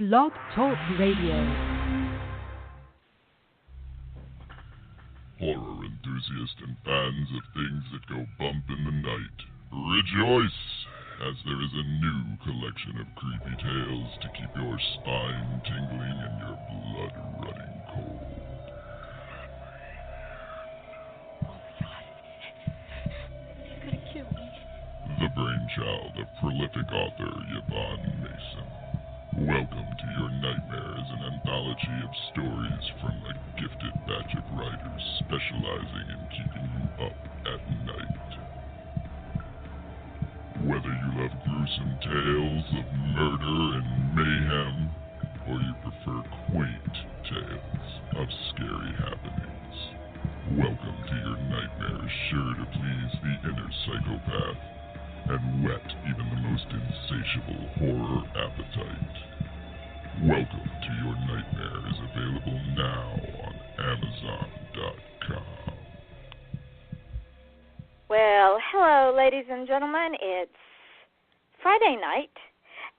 Blog Talk Radio. Horror enthusiasts and fans of things that go bump in the night, rejoice, as there is a new collection of creepy tales to keep your spine tingling and your blood running cold. He's gonna kill me. The brainchild of prolific author Yvonne-m. Welcome to Your Nightmare is an anthology of stories from a gifted batch of writers specializing in keeping you up at night. Whether you love gruesome tales of murder and mayhem, or you prefer quaint tales of scary happenings, welcome to Your Nightmare is sure to please the inner psychopath and whet even the most insatiable horror appetite. Welcome to Your Nightmare is available now on Amazon.com. Well, hello, ladies and gentlemen. It's Friday night,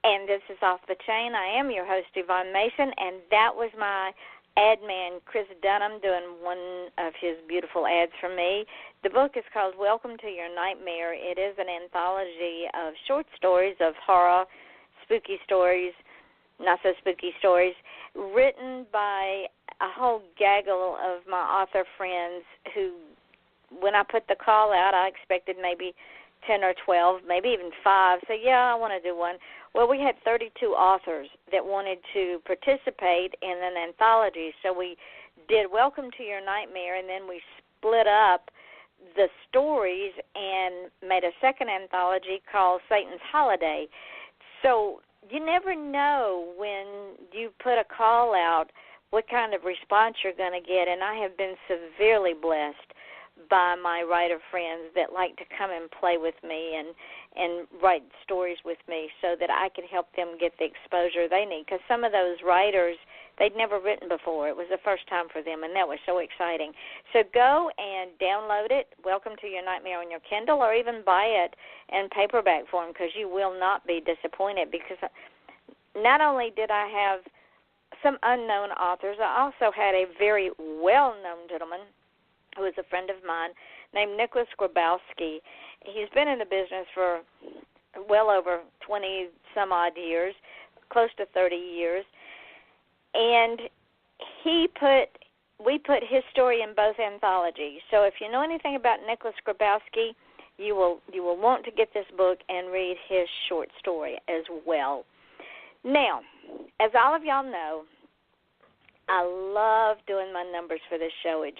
and this is Off the Chain. I am your host, Yvonne Mason, and that was my ad man, Chris Dunham, doing one of his beautiful ads for me. The book is called Welcome to Your Nightmare. It is an anthology of short stories of horror, spooky stories, not so spooky stories, written by a whole gaggle of my author friends who, when I put the call out, I expected maybe 10 or 12, maybe even 5. So, yeah, I want to do one. Well, we had 32 authors that wanted to participate in an anthology. So we did Welcome to Your Nightmare, and then we split up the stories and made a second anthology called Satan's Holiday. So you never know when you put a call out what kind of response you're going to get, and I have been severely blessed by my writer friends that like to come and play with me and write stories with me so that I can help them get the exposure they need. Because some of those writers, they'd never written before. It was the first time for them, and that was so exciting. So go and download it, Welcome to Your Nightmare, on your Kindle, or even buy it in paperback form, because you will not be disappointed. Because not only did I have some unknown authors, I also had a very well-known gentleman who is a friend of mine, named Nicholas Grabowski. He's been in the business for well over 20-some-odd years, close to 30 years, and we put his story in both anthologies. So if you know anything about Nicholas Grabowski, you will want to get this book and read his short story as well. Now, as all of y'all know, I love doing my numbers for this show. It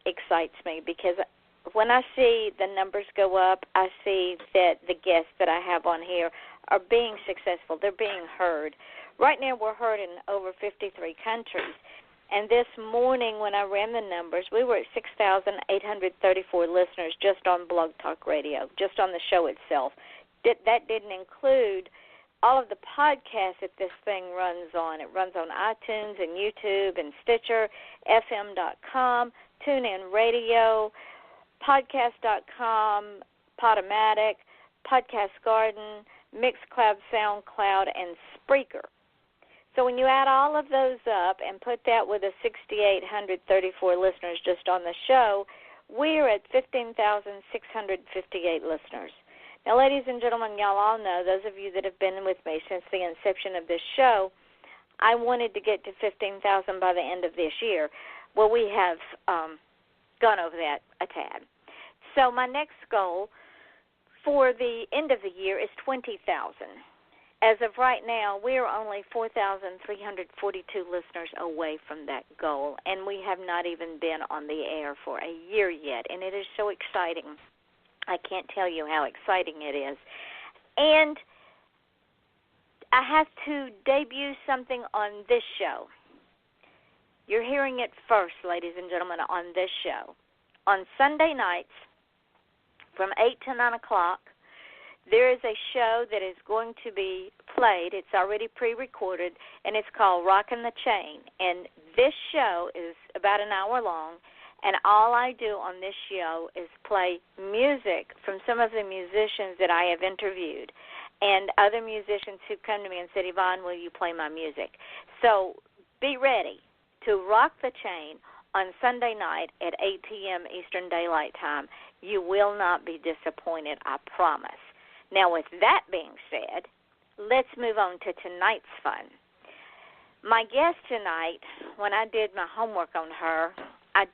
excites me because when I see the numbers go up, I see that the guests that I have on here are being successful. They're being heard. Right now we're heard in over 53 countries. And this morning when I ran the numbers, we were at 6,834 listeners just on Blog Talk Radio, just on the show itself. That didn't include all of the podcasts that this thing runs on. It runs on iTunes and YouTube and Stitcher, FM.com, TuneIn Radio, Podcast.com, Podomatic, Podcast Garden, Mixcloud, SoundCloud, and Spreaker. So when you add all of those up and put that with the 6,834 listeners just on the show, we're at 15,658 listeners. Now, ladies and gentlemen, y'all all know, those of you that have been with me since the inception of this show, I wanted to get to 15,000 by the end of this year. Well, we have gone over that a tad. So my next goal for the end of the year is 20,000. As of right now, we are only 4,342 listeners away from that goal, and we have not even been on the air for a year yet, and it is so exciting. I can't tell you how exciting it is. And I have to debut something on this show. You're hearing it first, ladies and gentlemen, on this show. On Sunday nights from 8 to 9 o'clock, there is a show that is going to be played. It's already pre-recorded, and it's called Rockin' the Chain. And this show is about an hour long, and all I do on this show is play music from some of the musicians that I have interviewed. and other musicians who come to me and said, Yvonne, will you play my music? So be ready to rock the chain on Sunday night at 8 p.m. Eastern Daylight Time. You will not be disappointed, I promise. Now, with that being said, let's move on to tonight's fun. My guest tonight, when I did my homework on her, I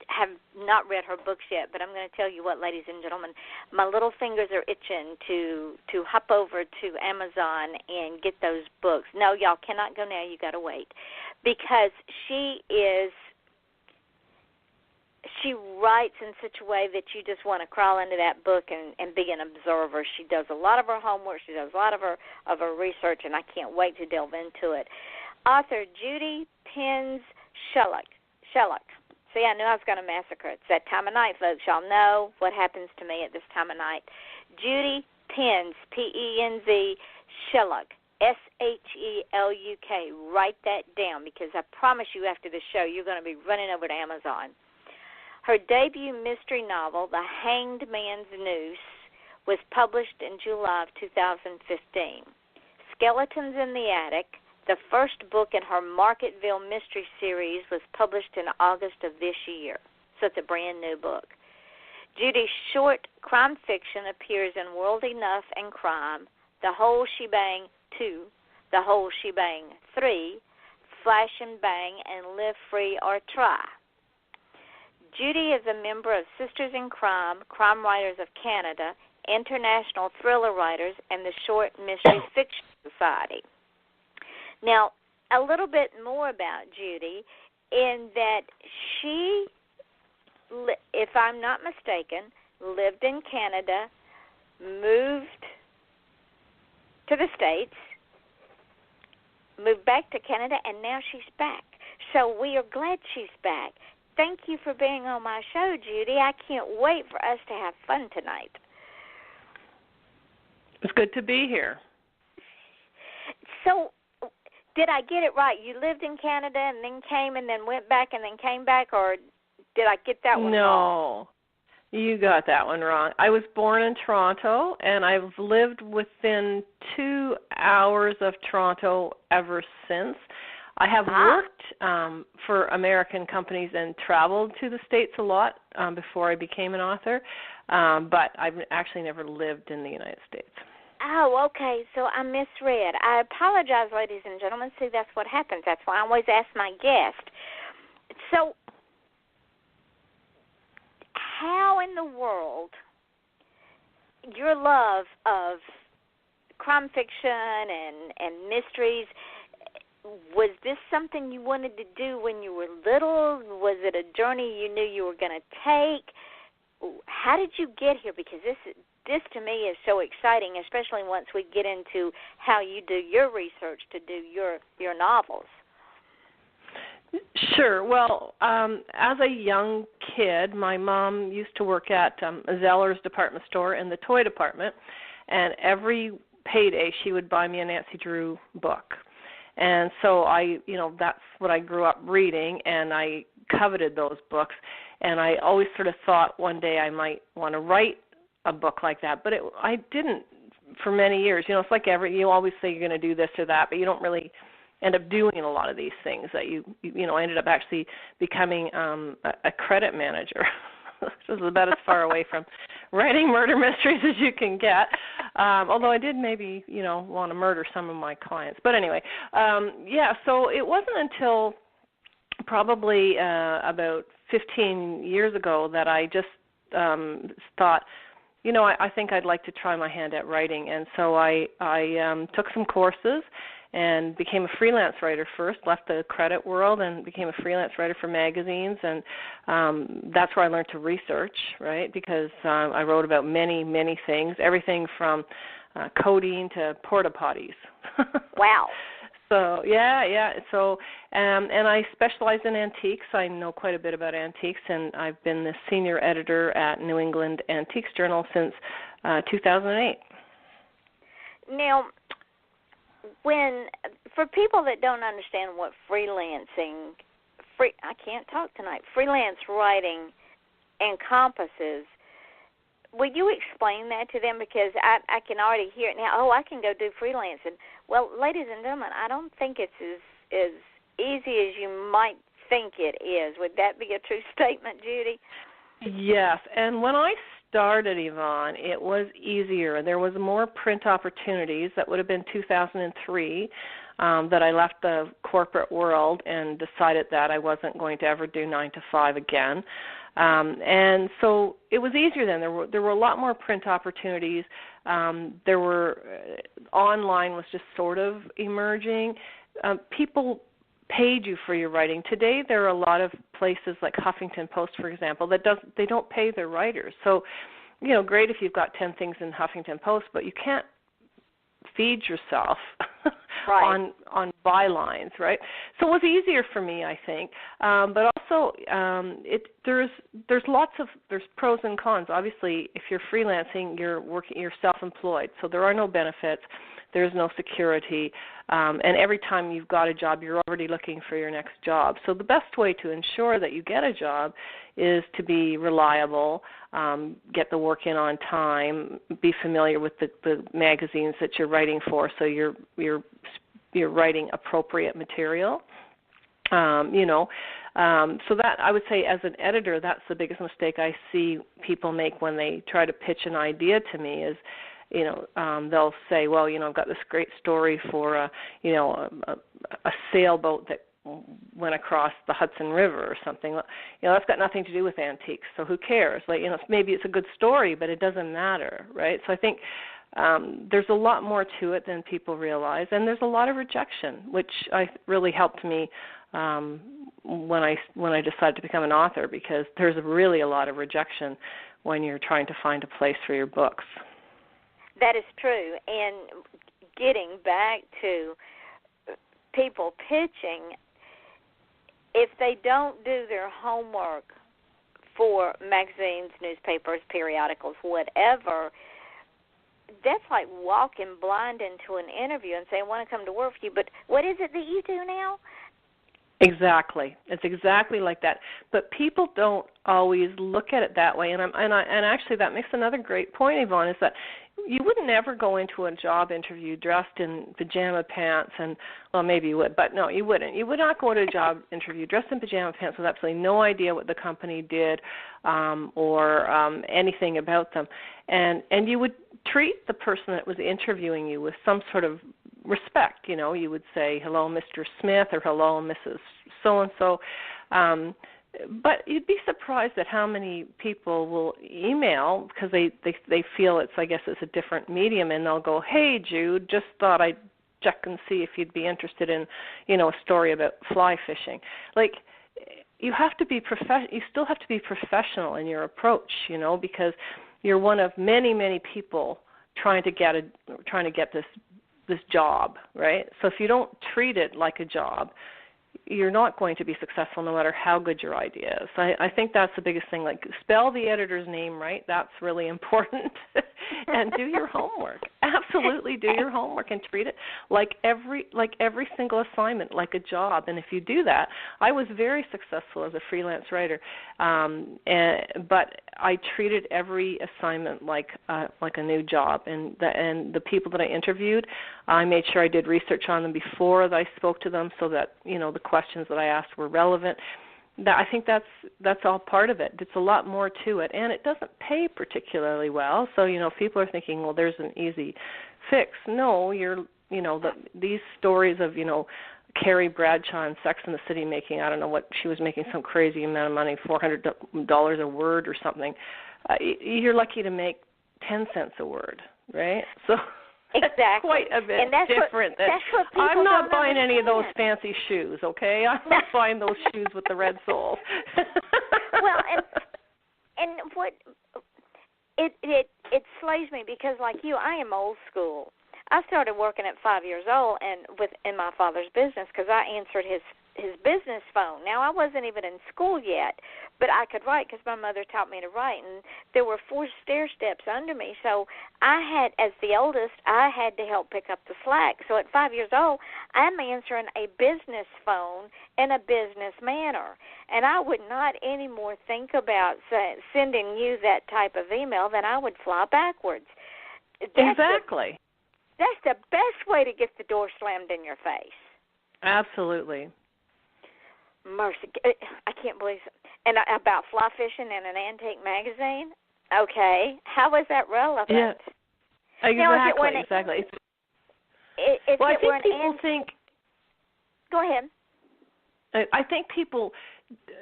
have not read her books yet, but I'm going to tell you what, ladies and gentlemen, my little fingers are itching to hop over to Amazon and get those books. No, y'all cannot go now. You got to wait, because she writes in such a way that you just want to crawl into that book and be an observer. She does a lot of her homework. She does a lot of her research, and I can't wait to delve into it. Author Judy-Penz-Sheluk. See, I knew I was going to massacre it. It's that time of night, folks. Y'all know what happens to me at this time of night. Judy Penz, P-E-N-Z, Sheluk, S-H-E-L-U-K. Write that down, because I promise you after the show you're going to be running over to Amazon. Her debut mystery novel, The Hanged Man's Noose, was published in July of 2015. Skeletons in the Attic, the first book in her Marketville Mystery Series, was published in August of this year, so it's a brand new book. Judy's short crime fiction appears in World Enough and Crime, The Whole Shebang 2, The Whole Shebang 3, Flash and Bang, and Live Free or Try. Judy is a member of Sisters in Crime, Crime Writers of Canada, International Thriller Writers, and the Short Mystery Fiction Society. Now, a little bit more about Judy, in that she, if I'm not mistaken, lived in Canada, moved to the States, moved back to Canada, and now she's back. So we are glad she's back. Thank you for being on my show, Judy. I can't wait for us to have fun tonight. It's good to be here. So, did I get it right? You lived in Canada and then came and then went back and then came back, or did I get that one wrong? No, you got that one wrong. I was born in Toronto, and I've lived within 2 hours of Toronto ever since. I have worked for American companies and traveled to the States a lot before I became an author, but I've actually never lived in the United States. Oh, okay, so I misread. I apologize, ladies and gentlemen. See, that's what happens. That's why I always ask my guest. So, how in the world your love of crime fiction and mysteries, was this something you wanted to do when you were little? Was it a journey you knew you were going to take? How did you get here? Because this to me is so exciting, especially once we get into how you do your research to do your novels. Sure. Well, as a young kid, my mom used to work at Zeller's department store in the toy department, and every payday she would buy me a Nancy Drew book. And so that's what I grew up reading, and I coveted those books. And I always sort of thought one day I might want to write a book like that, but I didn't for many years. It's like you always say you're going to do this or that, but you don't really end up doing a lot of these things. That I ended up actually becoming a credit manager, which is about as far away from writing murder mysteries as you can get. Although I did maybe want to murder some of my clients, but anyway, So it wasn't until probably about 15 years ago that I just thought, I think I'd like to try my hand at writing. And so I took some courses and became a freelance writer first, left the credit world and became a freelance writer for magazines. And that's where I learned to research, right, because I wrote about many, many things, everything from codeine to porta potties. Wow. So, yeah. So, and I specialize in antiques. I know quite a bit about antiques, and I've been the senior editor at New England Antiques Journal since 2008. Now, for people that don't understand what freelance writing encompasses, will you explain that to them? Because I can already hear it now. Oh, I can go do freelancing. Well, ladies and gentlemen, I don't think it's as easy as you might think it is. Would that be a true statement, Judy? Yes, and when I started, Yvonne, it was easier. There was more print opportunities. That would have been 2003 that I left the corporate world and decided that I wasn't going to ever do 9 to 5 again. And so it was easier then. There were a lot more print opportunities. There were online was just sort of emerging. People paid you for your writing. Today there are a lot of places like Huffington Post, for example, they don't pay their writers. So, great if you've got 10 things in Huffington Post, but you can't feed yourself right. on bylines, right? So it was easier for me, I think. But also, there's pros and cons. Obviously, if you're freelancing, you're self-employed, so there are no benefits. There's no security, and every time you've got a job, you're already looking for your next job. So the best way to ensure that you get a job is to be reliable, get the work in on time, be familiar with the magazines that you're writing for, so you're writing appropriate material. So that, I would say, as an editor, that's the biggest mistake I see people make when they try to pitch an idea to me is, they'll say, well, I've got this great story for a sailboat that went across the Hudson River or something. That's got nothing to do with antiques, so who cares? Maybe it's a good story, but it doesn't matter, right? So I think there's a lot more to it than people realize, and there's a lot of rejection, which really helped me when I decided to become an author, because there's really a lot of rejection when you're trying to find a place for your books. That is true. And getting back to people pitching, if they don't do their homework for magazines, newspapers, periodicals, whatever, that's like walking blind into an interview and saying, I want to come to work for you, but what is it that you do now? Exactly. It's exactly like that. But people don't always look at it that way. And actually that makes another great point, Yvonne, is that you wouldn't ever go into a job interview dressed in pajama pants and, well, maybe you would, but no, you wouldn't. You would not go to a job interview dressed in pajama pants with absolutely no idea what the company did or anything about them. And you would treat the person that was interviewing you with some sort of respect. You would say, hello, Mr. Smith, or hello, Mrs. So-and-so. But you'd be surprised at how many people will email because they feel it's a different medium, and they'll go, hey, Jude, just thought I'd check and see if you'd be interested in, a story about fly fishing. Like, you have to be you still have to be professional in your approach, because you're one of many, many people trying to get this job, right? So if you don't treat it like a job, you're not going to be successful no matter how good your idea is. I think that's the biggest thing. Like, spell the editor's name right. That's really important. And do your homework. Absolutely do your homework and treat it like every single assignment, like a job. And if you do that, I was very successful as a freelance writer. But I treated every assignment like a new job. And the people that I interviewed, I made sure I did research on them before I spoke to them, so that the questions that I asked were relevant. I think that's all part of it. It's a lot more to it, and it doesn't pay particularly well. So people are thinking, well, there's an easy fix. No, these stories of Carrie Bradshaw in Sex and the City making, I don't know what she was making, some crazy amount of money, $400 a word or something. You're lucky to make 10 cents a word, right? So. Exactly. It's quite a bit different. That's what people I'm not buying understand. any of those fancy shoes, okay? I'm not buying those shoes with the red soles. Well, and what it slays me, because like you, I am old school. I started working at 5 years old and in my father's business because I answered his business phone. Now, I wasn't even in school yet, but I could write because my mother taught me to write, and there were 4 stair steps under me. So I had, as the oldest, I had to help pick up the slack. So at 5 years old, I'm answering a business phone in a business manner. And I would not anymore think about sending you that type of email, then I would fly backwards. Exactly. That's the best way to get the door slammed in your face. Absolutely. Mercy, I can't believe it. And about fly fishing in an antique magazine? Okay. How is that relevant? Yeah. Exactly, now, exactly. Well, I think people think... Go ahead. I think people,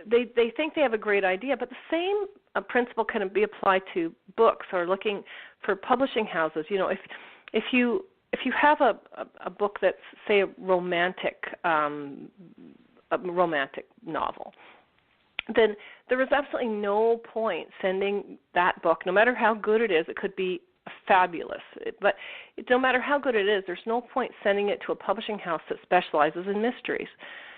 they think they have a great idea, but the same principle can be applied to books or looking for publishing houses. You know, if you have a book that's, say, a romantic novel, then there is absolutely no point sending that book, no matter how good it is. It could be fabulous, but no matter how good it is, there's no point sending it to a publishing house that specializes in mysteries.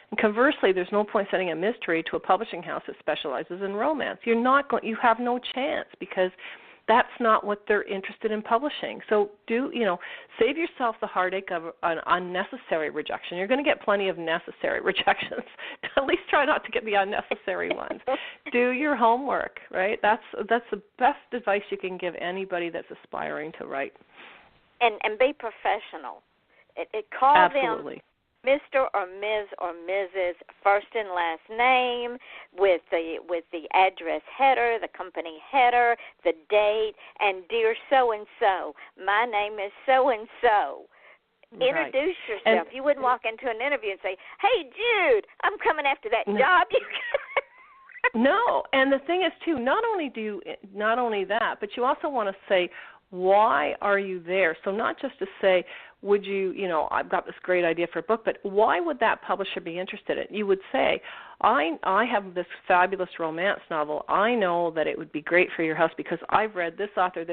And conversely, there's no point sending a mystery to a publishing house that specializes in romance. You have no chance because that's not what they're interested in publishing. So save yourself the heartache of an unnecessary rejection. You're going to get plenty of necessary rejections. At least try not to get the unnecessary ones. Do your homework, right? That's the best advice you can give anybody that's aspiring to write. And be professional. Call Absolutely. them Mr. or Ms. or Mrs. first and last name with the address header, the company header, the date, and dear so-and-so, my name is so-and-so. Right. Introduce yourself. You wouldn't walk into an interview and say, hey, Jude, I'm coming after that job. No, and the thing is, too, not only that, but you also want to say, why are you there? So not just to say, would you, I've got this great idea for a book, but why would that publisher be interested in it? You would say, I have this fabulous romance novel. I know that it would be great for your house because I've read this author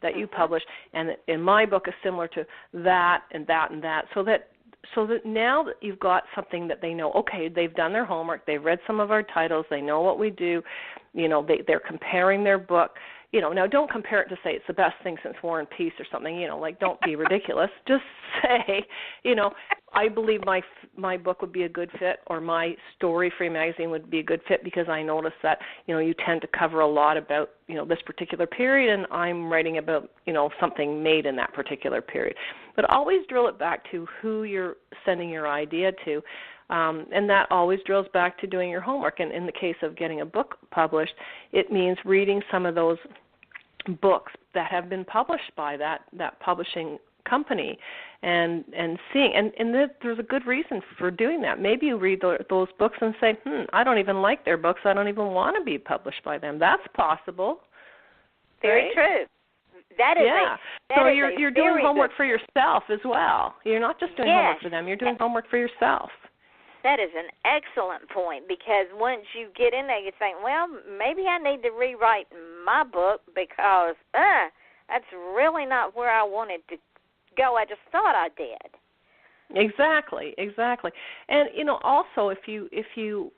that you published, and my book is similar to that and that and that, so that now that you've got something that they know, okay, they've done their homework, they've read some of our titles, they know what we do, they're comparing their book. Now don't compare it to say it's the best thing since War and Peace or something, don't be ridiculous. Just say, I believe my book would be a good fit, or my story-free magazine would be a good fit because I noticed that, you tend to cover a lot about, this particular period, and I'm writing about, something made in that particular period. But always drill it back to who you're sending your idea to. And that always drills back to doing your homework. And in the case of getting a book published, it means reading some of those books that have been published by that publishing company and seeing. And there's a good reason for doing that. Maybe you read those books and say, I don't even like their books. I don't even want to be published by them. That's possible. Very true. That is so you're doing homework for yourself as well. You're not just doing homework for them. You're doing homework for yourself. That is an excellent point, because once you get in there, you think, well, maybe I need to rewrite my book because that's really not where I wanted to go. I just thought I did. Exactly. And, also if you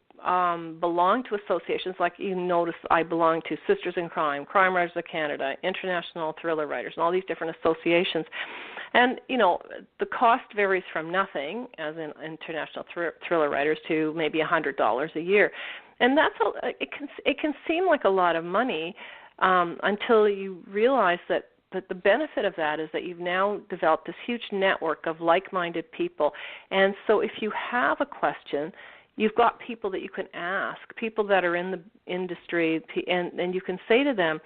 belong to associations, like you notice I belong to Sisters in Crime, Crime Writers of Canada, International Thriller Writers, and all these different associations. And, the cost varies from nothing, as in International Thriller Writers, to maybe $100 a year. And it can seem like a lot of money until you realize that the benefit of that is that you've now developed this huge network of like-minded people. And so if you have a question, you've got people that you can ask, people that are in the industry, and you can say to them,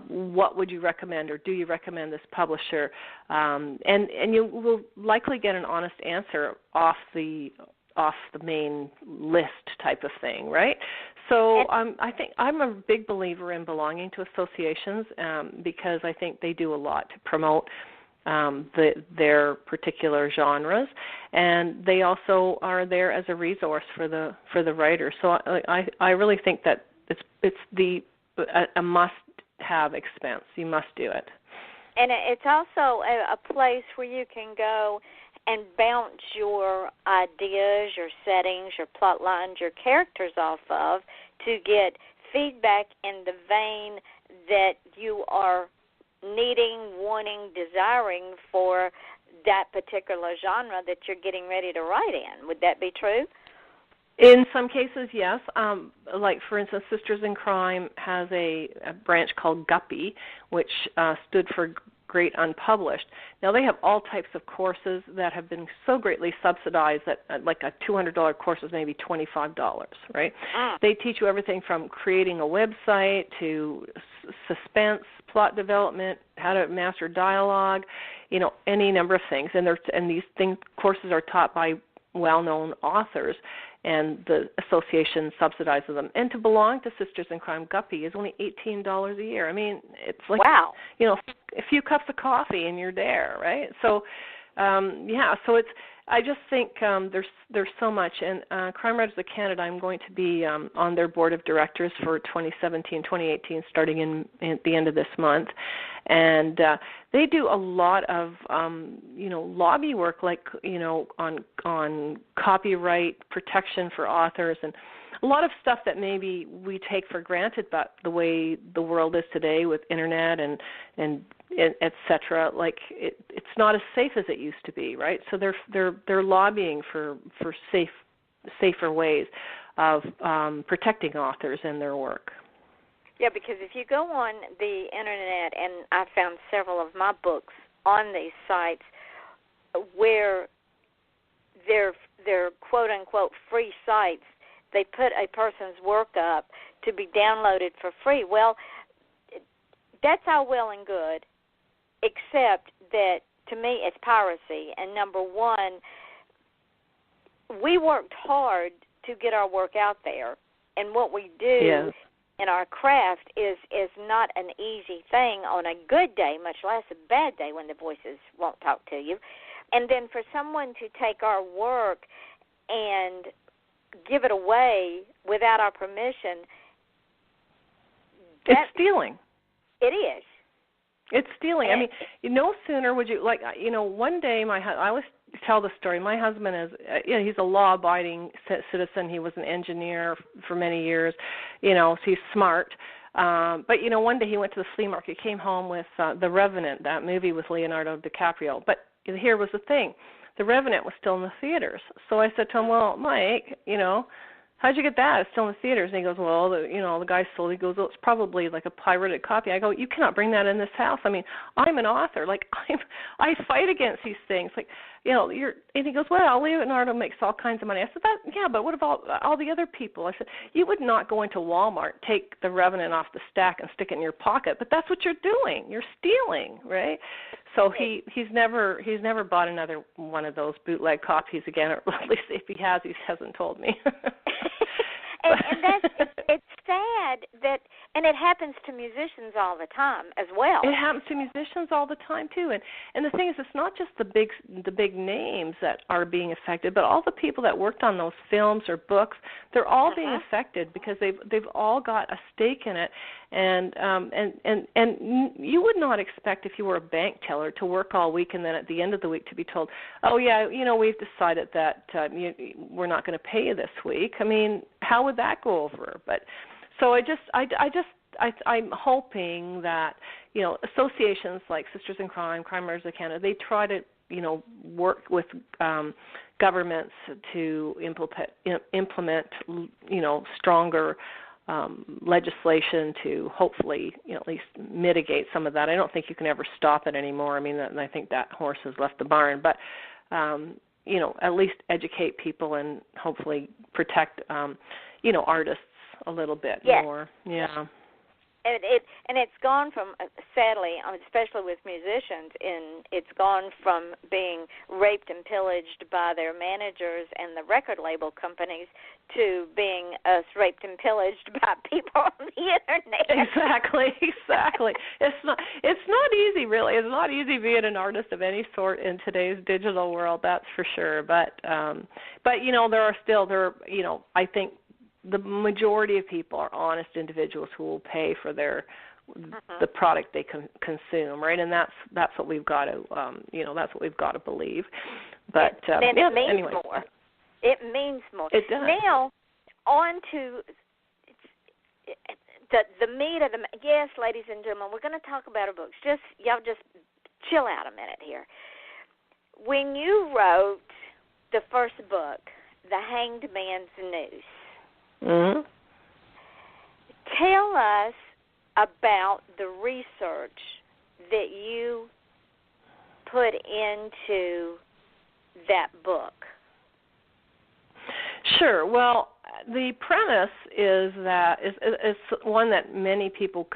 what would you recommend, or do you recommend this publisher? And you will likely get an honest answer off the main list type of thing, right? So I think I'm a big believer in belonging to associations because I think they do a lot to promote their particular genres, and they also are there as a resource for the writer. So I really think that it's a must-have expense. You must do it. And it's also a place where you can go and bounce your ideas, your settings, your plot lines, your characters off of to get feedback in the vein that you are needing, wanting, desiring for that particular genre that you're getting ready to write in. Would that be true? In some cases, yes. Like, for instance, Sisters in Crime has a branch called Guppy, which stood for Great Unpublished. Now, they have all types of courses that have been so greatly subsidized that like a $200 course is maybe $25, right? They teach you everything from creating a website to suspense, plot development, how to master dialogue, any number of things. And these courses are taught by well-known authors, and the association subsidizes them. And to belong to Sisters in Crime Guppy is only $18 a year. I mean, it's like, wow, a few cups of coffee and you're there, right? So, so it's. I just think there's so much. And Crime Writers of Canada, I'm going to be on their board of directors for 2017-2018, starting at the end of this month. And they do a lot of, lobby work, like, on copyright protection for authors and a lot of stuff that maybe we take for granted, but the way the world is today with internet and et cetera, like it's not as safe as it used to be, right? So they're lobbying for safer ways of protecting authors and their work. Yeah, because if you go on the internet, and I found several of my books on these sites where they're quote unquote free sites, they put a person's work up to be downloaded for free. Well, that's all well and good, except that to me it's piracy. And number one, we worked hard to get our work out there, and what we do in our craft is not an easy thing on a good day, much less a bad day when the voices won't talk to you. And then for someone to take our work and give it away without our permission, it's stealing. It is. It's stealing. I mean, no sooner would you, like, one day I always tell the story. My husband is, he's a law-abiding citizen. He was an engineer for many years, so he's smart. But, one day he went to the flea market, came home with The Revenant, that movie with Leonardo DiCaprio. But here was the thing. The Revenant was still in the theaters. So I said to him, well, Mike, how'd you get that? It's still in the theaters. And he goes, well, the guy sold it. He goes, oh, it's probably like a pirated copy. I go, you cannot bring that in this house. I mean, I'm an author. Like, I fight against these things. Like, and he goes, well, Leonardo makes all kinds of money. I said, but what about all the other people? I said, you would not go into Walmart, take The Revenant off the stack and stick it in your pocket, but that's what you're doing. You're stealing, right? So he's never bought another one of those bootleg copies again, or at least if he has, he hasn't told me. and it's sad that, and it happens to musicians all the time as well. It happens to musicians all the time too, and the thing is, it's not just the big names that are being affected, but all the people that worked on those films or books, they're all being affected because they've all got a stake in it, and you would not expect, if you were a bank teller, to work all week and then at the end of the week to be told, oh yeah, we've decided that we're not going to pay you this week. I mean, how would that go over? But so I'm hoping that associations like Sisters in Crime, Crime Writers of Canada, they try to work with governments to implement stronger legislation to hopefully at least mitigate some of that. I don't think you can ever stop it anymore. I mean, I think that horse has left the barn, but at least educate people and hopefully protect artists a little bit more. Yeah. And it's gone from, sadly, especially with musicians, it's gone from being raped and pillaged by their managers and the record label companies to being raped and pillaged by people on the internet. Exactly. It's not easy, really. It's not easy being an artist of any sort in today's digital world, that's for sure. But I think the majority of people are honest individuals who will pay for their the product they consume, right? And that's what we've got to, that's what we've got to believe. But it means anyway. more. It means more. It does. Now, on to the meat of the. Yes, ladies and gentlemen, we're going to talk about our books. Y'all just chill out a minute here. When you wrote the first book, The Hanged Man's Noose, tell us about the research that you put into that book. Sure. Well, the premise is one that many people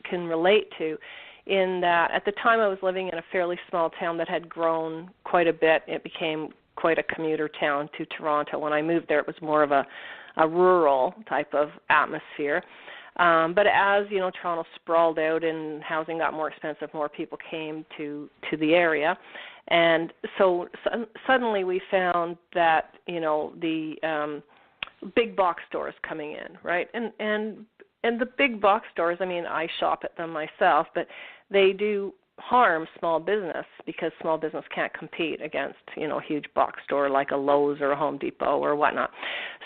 can relate to, in that at the time I was living in a fairly small town that had grown quite a bit. It became quite a commuter town to Toronto. When I moved there, it was more of a rural type of atmosphere. But as, Toronto sprawled out and housing got more expensive, more people came to the area. And so suddenly we found that, the big box stores coming in, right? And the big box stores, I shop at them myself, but they do harm small business because small business can't compete against, a huge box store like a Lowe's or a Home Depot or whatnot.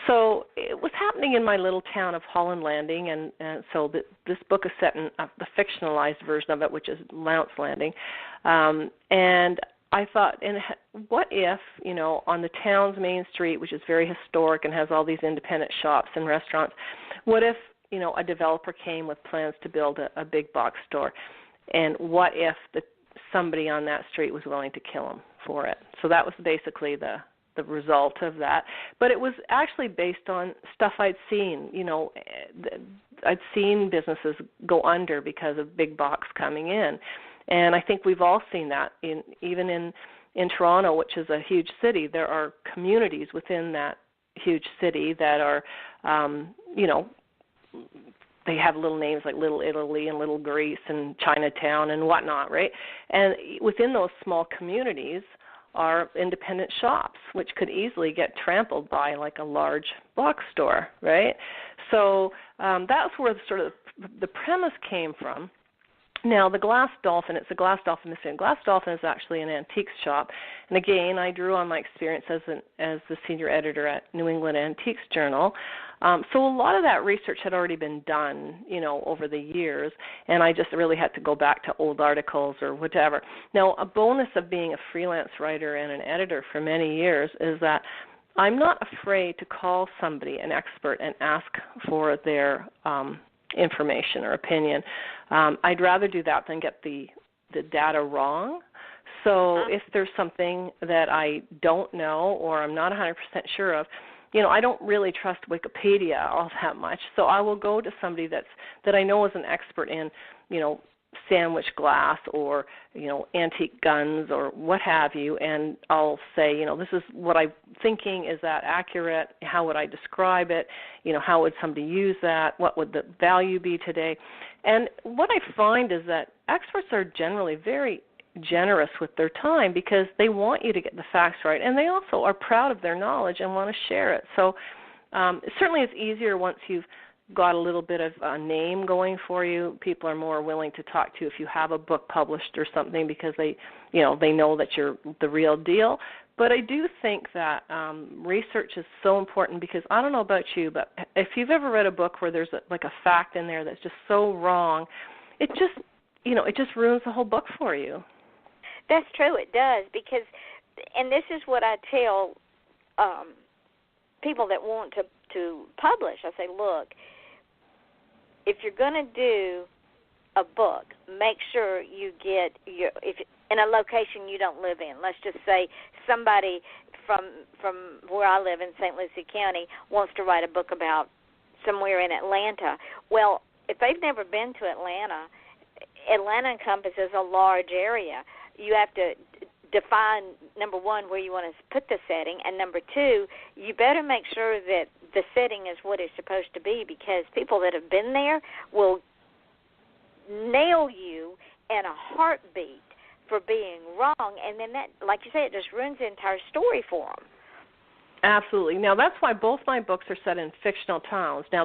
So it was happening in my little town of Holland Landing, and so this book is set in the fictionalized version of it, which is Lounce Landing. And I thought, what if, on the town's main street, which is very historic and has all these independent shops and restaurants, what if, a developer came with plans to build a big box store? And what if somebody on that street was willing to kill him for it? So that was basically the result of that. But it was actually based on stuff I'd seen. I'd seen businesses go under because of big box coming in. And I think we've all seen that. Even in Toronto, which is a huge city, there are communities within that huge city that are, they have little names like Little Italy and Little Greece and Chinatown and whatnot, right? And within those small communities are independent shops, which could easily get trampled by like a large box store, right? So that's where the premise came from. Now, the Glass Dolphin, it's a Glass Dolphin Museum. Glass Dolphin is actually an antiques shop. And again, I drew on my experience as the senior editor at New England Antiques Journal. So a lot of that research had already been done, over the years, and I just really had to go back to old articles or whatever. Now, a bonus of being a freelance writer and an editor for many years is that I'm not afraid to call somebody an expert and ask for their information or opinion. I'd rather do that than get the data wrong. So if there's something that I don't know or I'm not 100% sure of, I don't really trust Wikipedia all that much. So I will go to somebody that I know is an expert in, sandwich glass or, antique guns or what have you, and I'll say, this is what I'm thinking. Is that accurate? How would I describe it? How would somebody use that? What would the value be today? And what I find is that experts are generally very generous with their time because they want you to get the facts right, and they also are proud of their knowledge and want to share it. So it certainly is easier once you've got a little bit of a name going for you. People are more willing to talk to you if you have a book published or something because they know that you're the real deal. But I do think that research is so important because I don't know about you, but if you've ever read a book where there's a fact in there that's just so wrong, it just ruins the whole book for you. That's true, it does, because, and this is what I tell people that want to publish. I say, look, if you're going to do a book, make sure you get in a location you don't live in. Let's just say somebody from where I live in St. Lucie County wants to write a book about somewhere in Atlanta. Well, if they've never been to Atlanta encompasses a large area. You have to define, number one, where you want to put the setting, and number two, you better make sure that the setting is what it's supposed to be, because people that have been there will nail you in a heartbeat for being wrong, and then that, like you say, it just ruins the entire story for them. Absolutely. Now, that's why both my books are set in fictional towns. Now,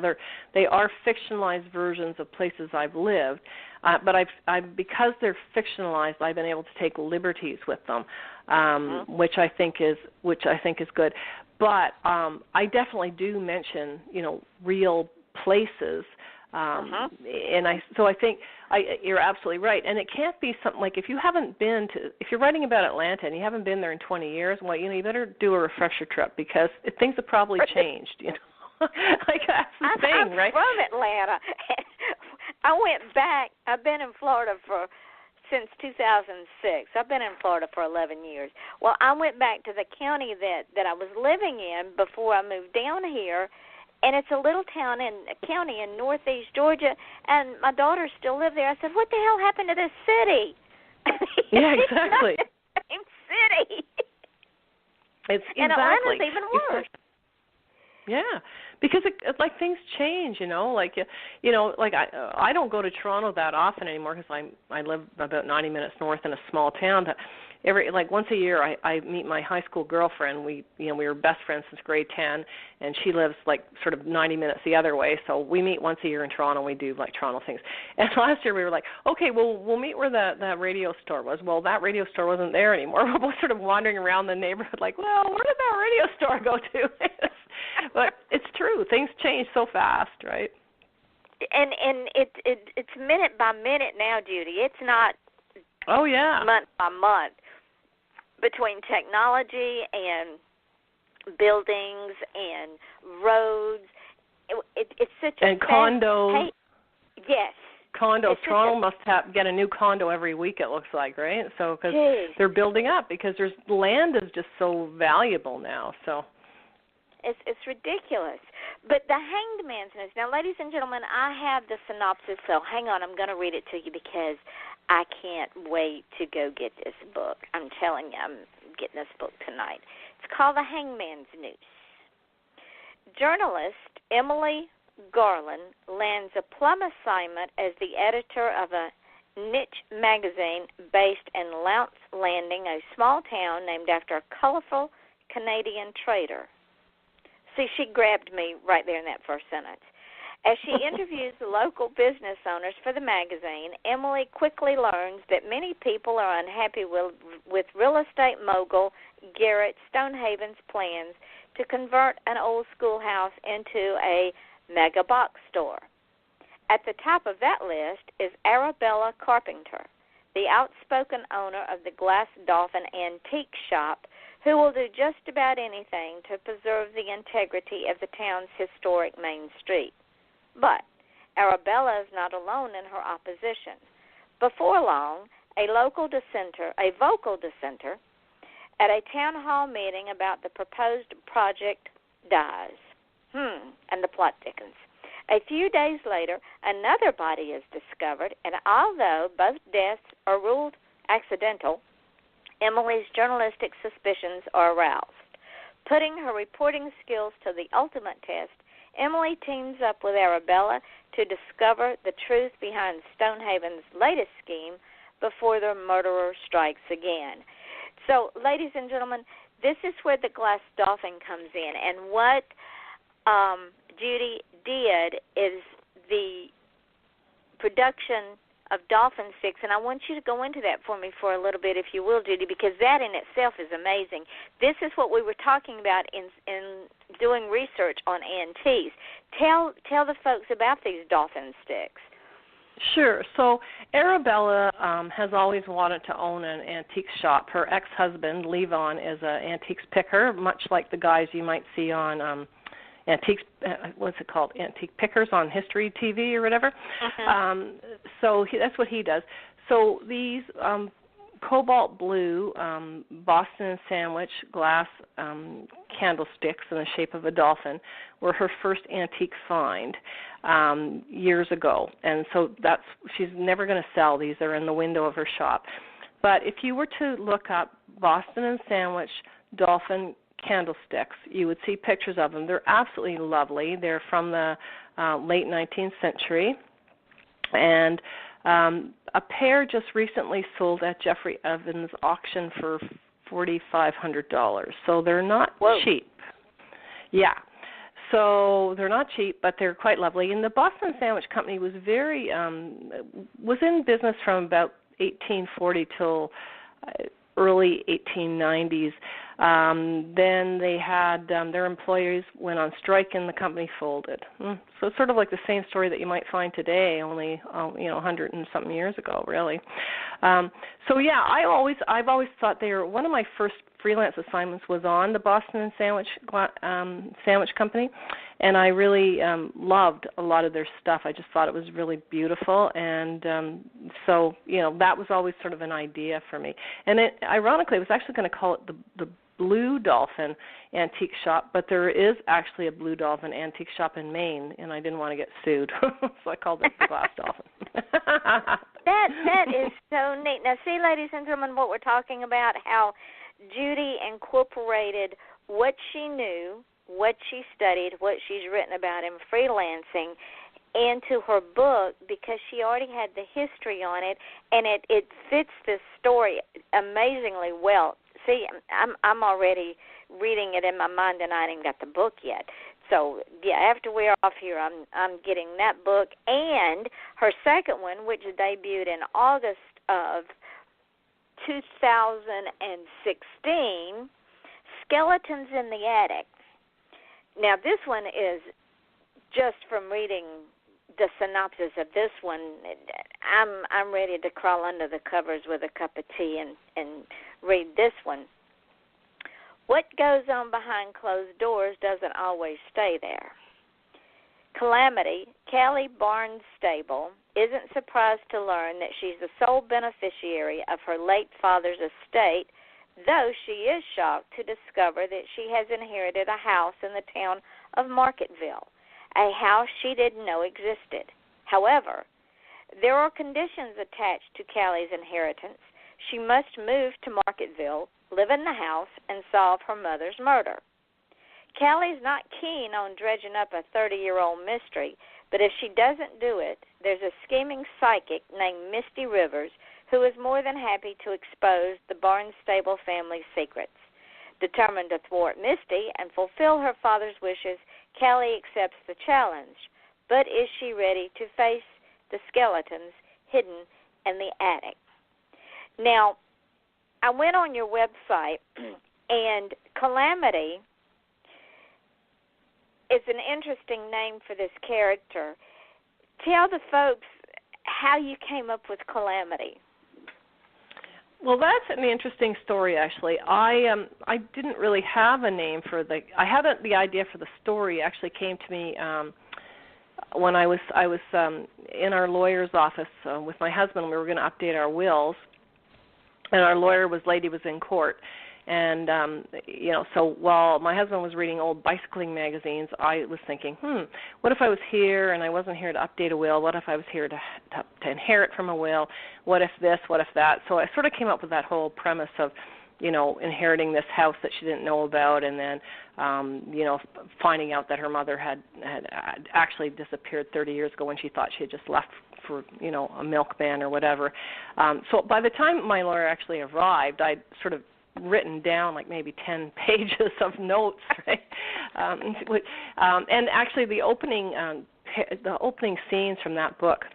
they are fictionalized versions of places I've lived, but I've because they're fictionalized, I've been able to take liberties with them, which I think is good. But I definitely do mention, real places. And I think you're absolutely right. And it can't be something like if you're writing about Atlanta and you haven't been there in 20 years, well, you better do a refresher trip because things have probably changed, Like that's the thing, right? I'm from Atlanta. I went back. I've been in Florida since 2006. I've been in Florida for 11 years. Well, I went back to the county that I was living in before I moved down here. And it's a little county in northeast Georgia, and my daughters still live there. I said, what the hell happened to this city? Yeah, exactly. Same city. And Atlanta's even worse. Yeah, because it's like things change, Like I don't go to Toronto that often anymore because I live about 90 minutes north in a small town. Once a year, I meet my high school girlfriend. We were best friends since grade 10, and she lives sort of 90 minutes the other way. So we meet once a year in Toronto. And we do Toronto things. And last year we were like, okay, well we'll meet where that radio store was. Well, that radio store wasn't there anymore. We're both sort of wandering around the neighborhood, like, well, where did that radio store go to? But it's true. Things change so fast, right? And it's minute by minute now, Judy. It's not. Oh yeah. Month by month. Between technology and buildings and roads, it's such a condos. Yes. Condos. Toronto must get a new condo every week. It looks like, right? So because they're building up because land is just so valuable now. So. It's ridiculous. But the Hanged Man's Noose. Now, ladies and gentlemen, I have the synopsis, so hang on. I'm going to read it to you because I can't wait to go get this book. I'm telling you, I'm getting this book tonight. It's called The Hanged Man's Noose. Journalist Emily Garland lands a plum assignment as the editor of a niche magazine based in Lounce Landing, a small town named after a colorful Canadian trader. See, she grabbed me right there in that first sentence. As she interviews the local business owners for the magazine, Emily quickly learns that many people are unhappy with real estate mogul Garrett Stonehaven's plans to convert an old schoolhouse into a mega box store. At the top of that list is Arabella Carpenter, the outspoken owner of the Glass Dolphin Antique Shop, who will do just about anything to preserve the integrity of the town's historic main street. But Arabella is not alone in her opposition. Before long, a vocal dissenter at a town hall meeting about the proposed project dies. And the plot thickens. A few days later, another body is discovered, and although both deaths are ruled accidental, Emily's journalistic suspicions are aroused. Putting her reporting skills to the ultimate test, Emily teams up with Arabella to discover the truth behind Stonehaven's latest scheme before the murderer strikes again. So, ladies and gentlemen, this is where the Glass Dolphin comes in. And what Judy did is the production of Dolphin 6, and I want you to go into that for me for a little bit, if you will, Judy, because that in itself is amazing. This is what we were talking about in doing research on antiques. Tell the folks about these Dolphin sticks. Sure. So Arabella has always wanted to own an antique shop. Her ex-husband, Levon, is an antiques picker, much like the guys you might see on antiques, what's it called, antique pickers on History TV or whatever. So that's what he does. So these cobalt blue Boston and Sandwich glass candlesticks in the shape of a dolphin were her first antique find years ago. And so she's never going to sell these. They're in the window of her shop. But if you were to look up Boston and Sandwich dolphin candlesticks, you would see pictures of them. They're absolutely lovely. They're from the late 19th century. And a pair just recently sold at Jeffrey Evans' auction for $4,500. So they're not cheap. Yeah. So they're not cheap, but they're quite lovely. And the Boston Sandwich Company was was in business from about 1840 till early 1890s. Then they had their employees went on strike and the company folded. So it's sort of like the same story that you might find today, only 100 and something years ago, really. So yeah, I've always thought they were one of my first freelance assignments was on the Boston Sandwich Company, and I really loved a lot of their stuff. I just thought it was really beautiful, and so that was always sort of an idea for me. And ironically, I was actually going to call it the Blue Dolphin Antique Shop, but there is actually a Blue Dolphin Antique Shop in Maine, and I didn't want to get sued, so I called it the Glass Dolphin. That is so neat. Now, see, ladies and gentlemen, what we're talking about, how Judy incorporated what she knew, what she studied, what she's written about in freelancing into her book because she already had the history on it, and it fits this story amazingly well. See, I'm already reading it in my mind, and I ain't got the book yet. So, yeah, after we're off here, I'm getting that book and her second one, which debuted in August of 2016, Skeletons in the Attic. Now, this one is just from reading the synopsis of this one. I'm ready to crawl under the covers with a cup of tea and read this one. What goes on behind closed doors doesn't always stay there. Calamity, Callie Barnstable, isn't surprised to learn that she's the sole beneficiary of her late father's estate, though she is shocked to discover that she has inherited a house in the town of Marketville, a house she didn't know existed. However, there are conditions attached to Callie's inheritance. She must move to Marketville, live in the house, and solve her mother's murder. Callie's not keen on dredging up a 30-year-old mystery, but if she doesn't do it, there's a scheming psychic named Misty Rivers who is more than happy to expose the Barnstable family's secrets. Determined to thwart Misty and fulfill her father's wishes, Callie accepts the challenge. But is she ready to face the skeletons hidden in the attic? Now, I went on your website, and Calamity is an interesting name for this character. Tell the folks how you came up with Calamity. Well, that's an interesting story, actually. I didn't really have a name for the idea for the story actually came to me when I was in our lawyer's office with my husband. We were going to update our wills, and our lady was in court. And, so while my husband was reading old bicycling magazines, I was thinking, what if I was here and I wasn't here to update a will? What if I was here to inherit from a will? What if this? What if that? So I sort of came up with that whole premise of, inheriting this house that she didn't know about, and then, finding out that her mother had actually disappeared 30 years ago when she thought she had just left for, a milkman or whatever. So by the time my lawyer actually arrived, I'd sort of written down like maybe 10 pages of notes, right? And actually the opening scenes from that book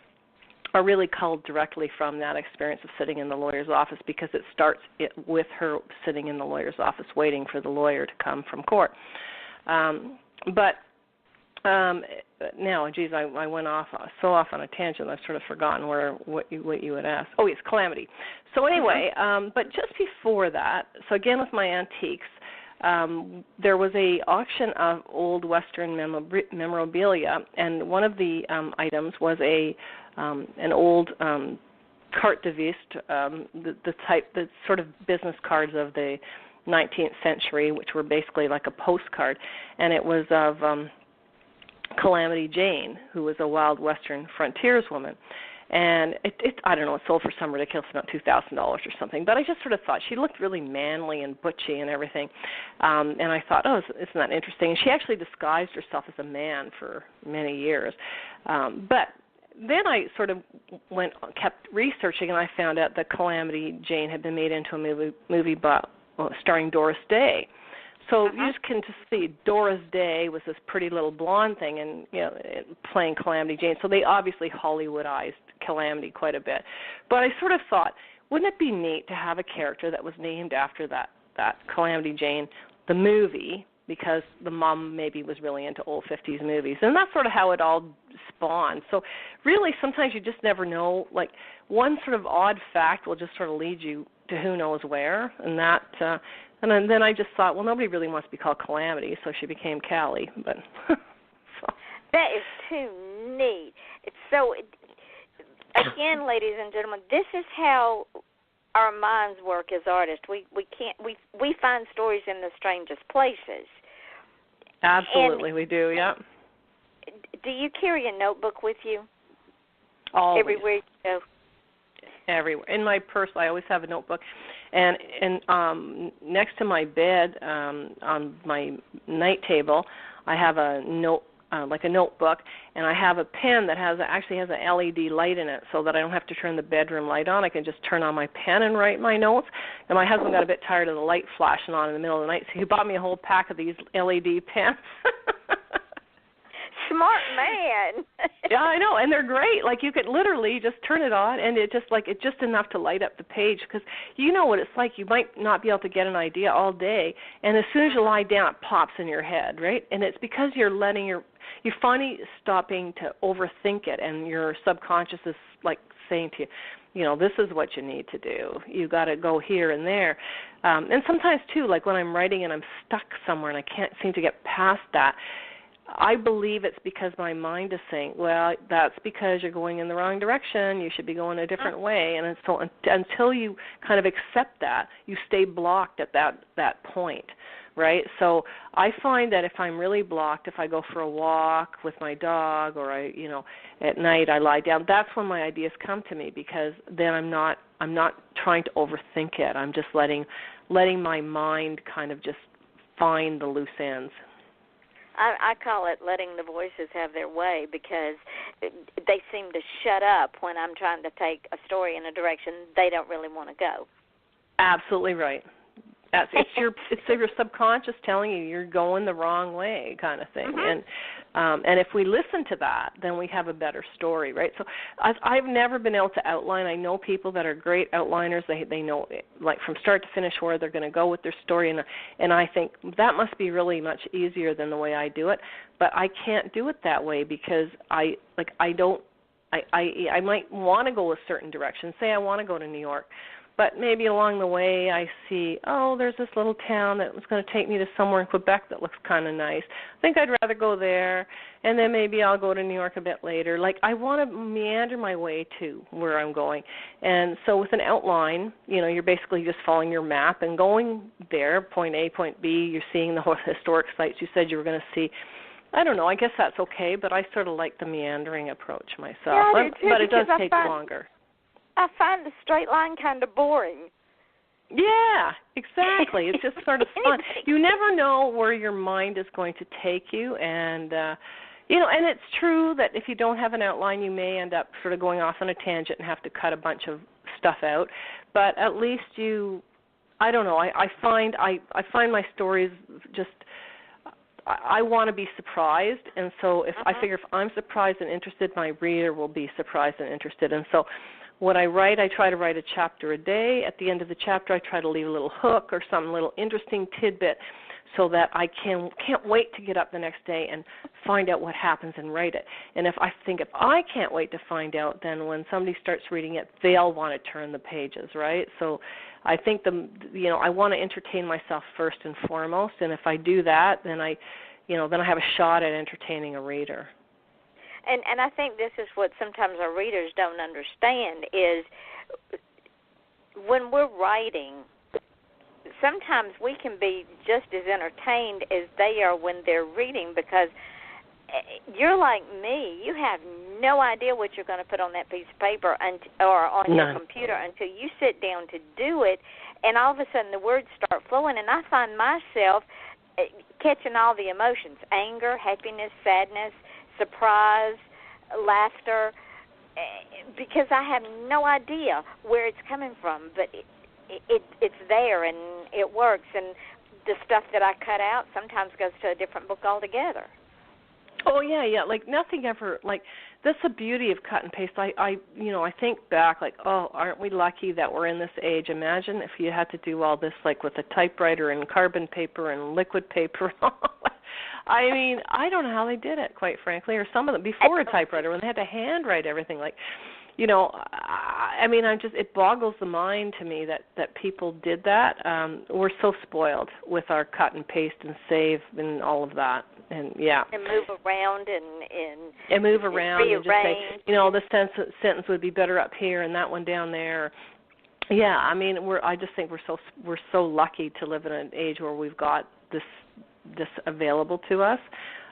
are really culled directly from that experience of sitting in the lawyer's office, because it starts with her sitting in the lawyer's office waiting for the lawyer to come from court. Now, geez, I went off on a tangent. I've sort of forgotten what you had asked. Oh, yes, Calamity. So anyway, but just before that, so again with my antiques, there was a auction of old Western memorabilia, and one of the items was an old carte de visite, the sort of business cards of the 19th century, which were basically like a postcard, and it was of Calamity Jane, who was a wild Western frontierswoman. And I don't know, it sold for some ridiculous amount, $2,000 or something. But I just sort of thought she looked really manly and butchy and everything. And I thought, isn't that interesting? And she actually disguised herself as a man for many years. But then I sort of kept researching, and I found out that Calamity Jane had been made into a movie starring Doris Day. So you just can just see Doris Day was this pretty little blonde thing, and playing Calamity Jane. So they obviously Hollywoodized Calamity quite a bit. But I sort of thought, wouldn't it be neat to have a character that was named after that Calamity Jane, the movie, because the mom maybe was really into old 50s movies. And that's sort of how it all spawned. So really sometimes you just never know. Like one sort of odd fact will just sort of lead you to who knows where. And that, and then I just thought, well, nobody really wants to be called Calamity, so she became Callie. But That is too neat. It's so, again, ladies and gentlemen, this is how our minds work as artists. We find stories in the strangest places. Absolutely, we do. Yeah. Do you carry a notebook with you? Always. Everywhere you go. Everywhere. In my purse, I always have a notebook, and next to my bed, on my night table, I have a like a notebook, and I have a pen that actually has an LED light in it, so that I don't have to turn the bedroom light on. I can just turn on my pen and write my notes. And my husband got a bit tired of the light flashing on in the middle of the night, so he bought me a whole pack of these LED pens. Smart man. Yeah, I know, and they're great. Like you could literally just turn it on, and it's just enough to light up the page. Because you know what it's like. You might not be able to get an idea all day, and as soon as you lie down, it pops in your head, right? And it's because you're finally stopping to overthink it, and your subconscious is like saying to you, this is what you need to do. You got to go here and there. And sometimes too, like when I'm writing and I'm stuck somewhere and I can't seem to get past that. I believe it's because my mind is saying, well, that's because you're going in the wrong direction. You should be going a different way. And so until you kind of accept that, you stay blocked at that point, right? So I find that if I'm really blocked, if I go for a walk with my dog or at night I lie down, that's when my ideas come to me, because then I'm not trying to overthink it. I'm just letting my mind kind of just find the loose ends. I call it letting the voices have their way, because they seem to shut up when I'm trying to take a story in a direction they don't really want to go. Absolutely right. It's your subconscious telling you you're going the wrong way, kind of thing. And if we listen to that, then we have a better story, right? So I've never been able to outline. I know people that are great outliners. They know, like, from start to finish where they're going to go with their story, and I think that must be really much easier than the way I do it. But I can't do it that way, because I might want to go a certain direction. Say I want to go to New York. But maybe along the way I see, there's this little town that was going to take me to somewhere in Quebec that looks kind of nice. I think I'd rather go there, and then maybe I'll go to New York a bit later. Like, I want to meander my way to where I'm going. And so with an outline, you're basically just following your map and going there, point A, point B. You're seeing the historic sites you said you were going to see. I don't know. I guess that's okay, but I sort of like the meandering approach myself. Yeah, I do too, but it does take longer. I find the straight line kind of boring. Yeah, exactly. It's just sort of fun. You never know where your mind is going to take you, and and it's true that if you don't have an outline, you may end up sort of going off on a tangent and have to cut a bunch of stuff out. But at least I don't know. I find my stories just. I want to be surprised, and so I figure if I'm surprised and interested, my reader will be surprised and interested, and so. When I write, I try to write a chapter a day. At the end of the chapter, I try to leave a little hook or some little interesting tidbit so that I can't wait to get up the next day and find out what happens and write it. And if I can't wait to find out, then when somebody starts reading it, they'll want to turn the pages, right? So I think I want to entertain myself first and foremost, and if I do that, then I have a shot at entertaining a reader. And I think this is what sometimes our readers don't understand is when we're writing, sometimes we can be just as entertained as they are when they're reading, because you're like me. You have no idea what you're going to put on that piece of paper or on your computer until you sit down to do it, and all of a sudden the words start flowing, and I find myself catching all the emotions: anger, happiness, sadness, surprise, laughter, because I have no idea where it's coming from, but it's there and it works. And the stuff that I cut out sometimes goes to a different book altogether. Oh yeah, like nothing ever, like that's the beauty of cut and paste. I think back like, oh, aren't we lucky that we're in this age? Imagine if you had to do all this like with a typewriter and carbon paper and liquid paper. I mean, I don't know how they did it, quite frankly, or some of them before a typewriter when they had to handwrite everything. Like, I mean, it boggles the mind to me that people did that. We're so spoiled with our cut and paste and save and all of that. And yeah, and move around and move around rearrange. And just say, this sentence would be better up here and that one down there. Yeah, I mean, I just think we're so lucky to live in an age where we've got this available to us,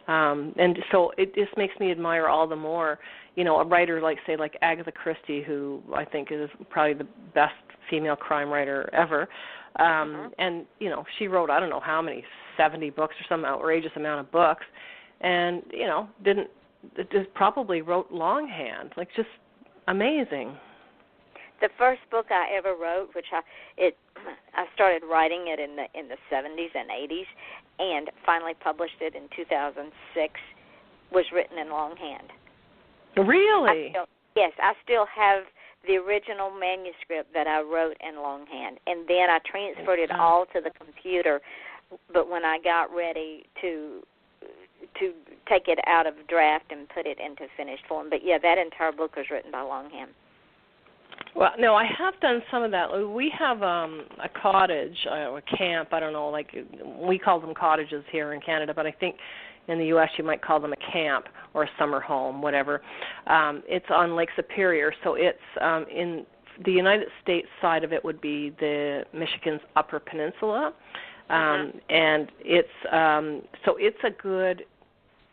and so it just makes me admire all the more. A writer like Agatha Christie, who I think is probably the best female crime writer ever. And, she wrote, I don't know how many, 70 books or some outrageous amount of books, and, just probably wrote longhand, like just amazing. The first book I ever wrote, which I started writing it in the 70s and 80s, and finally published it in 2006, was written in longhand. Really? Yes, I still have the original manuscript that I wrote in longhand, and then I transferred it all to the computer. But when I got ready to take it out of draft and put it into finished form, but yeah, that entire book was written by longhand. Well, no, I have done some of that. We have a cottage, a camp, I don't know, like we call them cottages here in Canada, but I think in the U.S. you might call them a camp or a summer home, whatever. It's on Lake Superior, so it's in the United States side of it would be the Michigan's Upper Peninsula, and it's so it's a good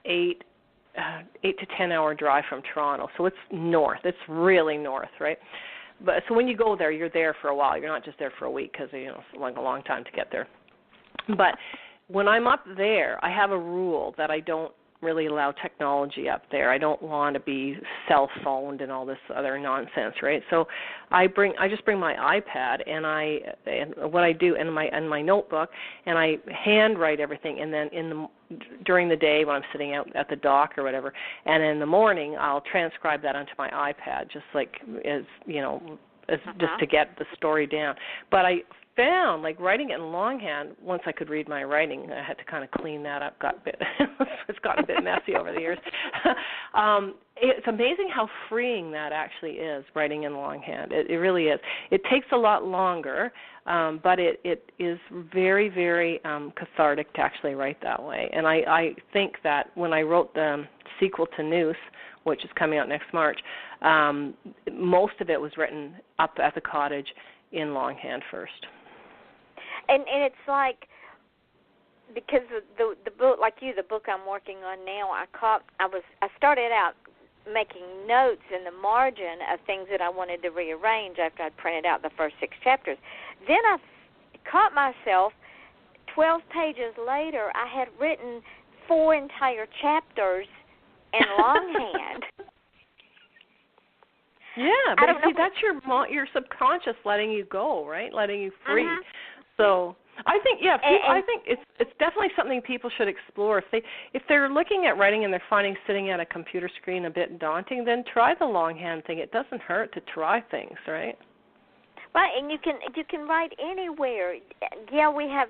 8 to 10 hour drive from Toronto. So it's north. It's really north, right? But so when you go there, you're there for a while. You're not just there for a week because it's like a long time to get there. But when I'm up there, I have a rule that I don't really allow technology up there. I don't want to be cell phoned and all this other nonsense, right? So I just bring my iPad and what I do in my notebook, and I handwrite everything, and then during the day when I'm sitting out at the dock or whatever, and in the morning I'll transcribe that onto my iPad, just like just to get the story down. But I found, like, writing it in longhand, once I could read my writing, I had to kind of clean that up. It's gotten a bit messy over the years. It's amazing how freeing that actually is, writing in longhand. It really is. It takes a lot longer, but it is very, very cathartic to actually write that way. And I think that when I wrote the sequel to Noose, which is coming out next March, most of it was written up at the cottage in longhand first. And it's like, because the book, like you, the book I'm working on now, I started out making notes in the margin of things that I wanted to rearrange after I'd printed out the first 6 chapters. Then I caught myself 12 pages later, I had written 4 entire chapters in longhand. Yeah, but see, that's your subconscious letting you go, right? Letting you free. So I think, I think it's definitely something people should explore. If they're looking at writing and they're finding sitting at a computer screen a bit daunting, then try the longhand thing. It doesn't hurt to try things, right? Right, and you can write anywhere. Yeah, we have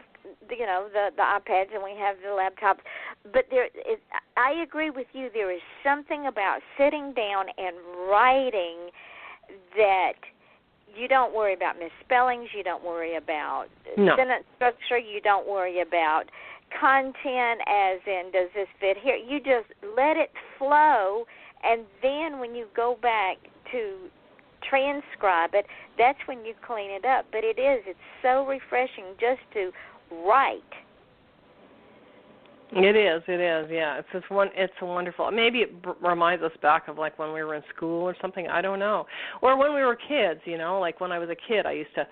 the iPads and we have the laptops, but I agree with you. There is something about sitting down and writing that you don't worry about misspellings, you don't worry about sentence structure, you don't worry about content as in does this fit here. You just let it flow, and then when you go back to transcribe it, that's when you clean it up. But it's so refreshing just to write. It is, yeah. It's wonderful. Maybe it reminds us back of like when we were in school or something. I don't know, or when we were kids. Like when I was a kid, I used to,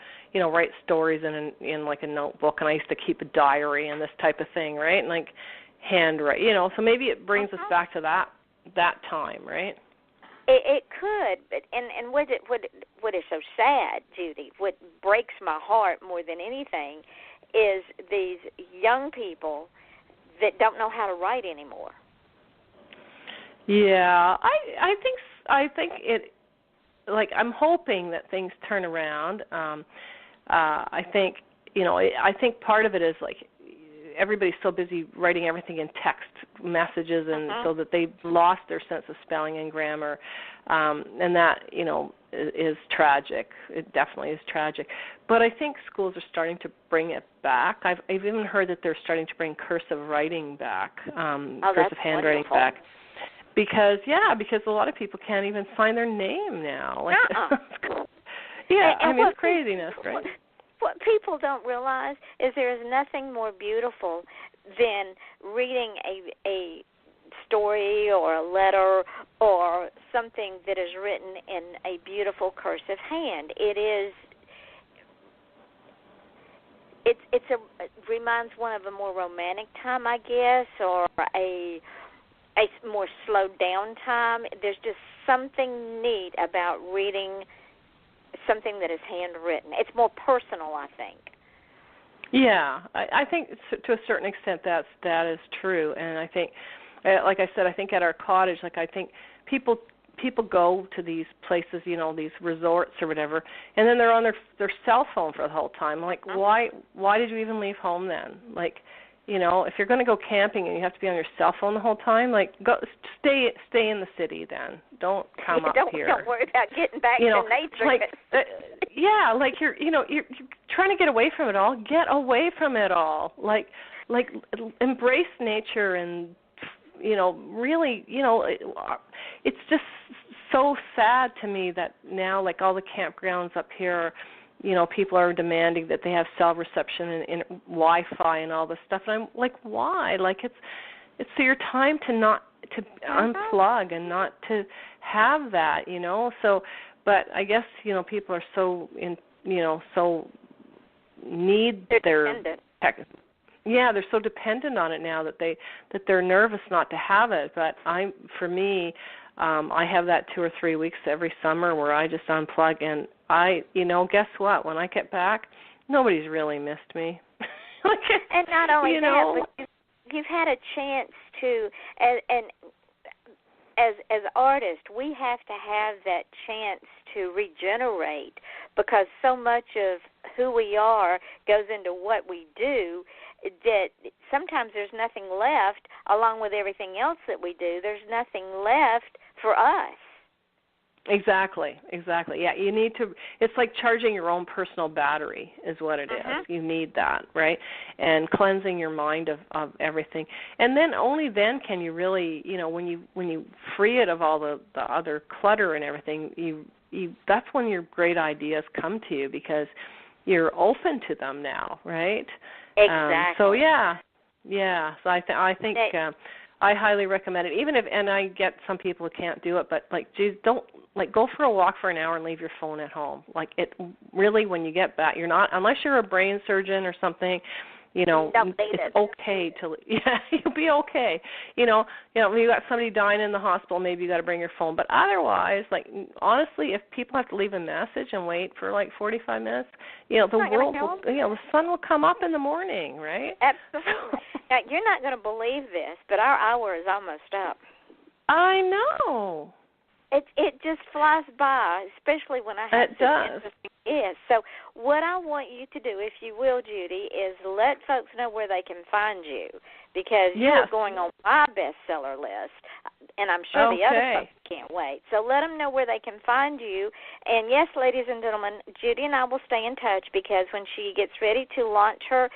write stories in like a notebook, and I used to keep a diary and this type of thing, right? And like handwrite, So maybe it brings us back to that time, right? It could, but and what is so sad, Judy? What breaks my heart more than anything is these young people that don't know how to write anymore. Yeah, I think it. Like, I'm hoping that things turn around. I think I think part of it is like everybody's so busy writing everything in text messages, and so that they've lost their sense of spelling and grammar, and that is tragic. It definitely is tragic. But I think schools are starting to bring it back. I've even heard that they're starting to bring cursive writing back, cursive handwriting back. Because a lot of people can't even sign their name now. Like, yeah, I mean, it's craziness, right? What people don't realize is there is nothing more beautiful than reading a story or a letter or something that is written in a beautiful cursive hand. It reminds one of a more romantic time, I guess, or a more slowed down time. There's just something neat about reading something that is handwritten. It's more personal, I think. Yeah, I think to a certain extent that is true, and I think, like I said, I think at our cottage, like I think people go to these places, these resorts or whatever, and then they're on their cell phone for the whole time. Like, why did you even leave home then? Like, if you're going to go camping and you have to be on your cell phone the whole time, like, go stay in the city then. Don't come up here. Don't worry about getting back to nature. Like, like you're trying to get away from it all. Get away from it all. Like embrace nature and really, it's just so sad to me that now, like, all the campgrounds up here, people are demanding that they have cell reception and Wi-Fi and all this stuff. And I'm like, why? Like, it's your time to unplug and not to have that, So, but I guess people are so so need their tech. Yeah, they're so dependent on it now that they're nervous not to have it. But for me, I have that 2 or 3 weeks every summer where I just unplug, and guess what? When I get back, nobody's really missed me. And not only that, but you've had a chance to, and as artists, we have to have that chance to regenerate, because so much of who we are goes into what we do that sometimes there's nothing left, along with everything else that we do, there's nothing left for us. Exactly. Yeah, you need to, it's like charging your own personal battery is what it is. You need that, right? And cleansing your mind of everything. And then only then can you really, when you free it of all the other clutter and everything, you that's when your great ideas come to you, because you're open to them now, right? Exactly. So yeah. So I think I highly recommend it. Even if, and I get some people who can't do it, but don't go for a walk for an hour and leave your phone at home. Like, it really, when you get back, you're not, unless you're a brain surgeon or something. It's okay to, you'll be okay. When you got somebody dying in the hospital, maybe you got to bring your phone. But otherwise, honestly, if people have to leave a message and wait for 45 minutes, the world will, the sun will come up in the morning, right? Absolutely. Now, you're not going to believe this, but our hour is almost up. I know. It just flies by, especially when I have some interesting guests. So what I want you to do, if you will, Judy, is let folks know where they can find you, because you're going on my bestseller list, and I'm sure the other folks can't wait. So let them know where they can find you. And, yes, ladies and gentlemen, Judy and I will stay in touch, because when she gets ready to launch her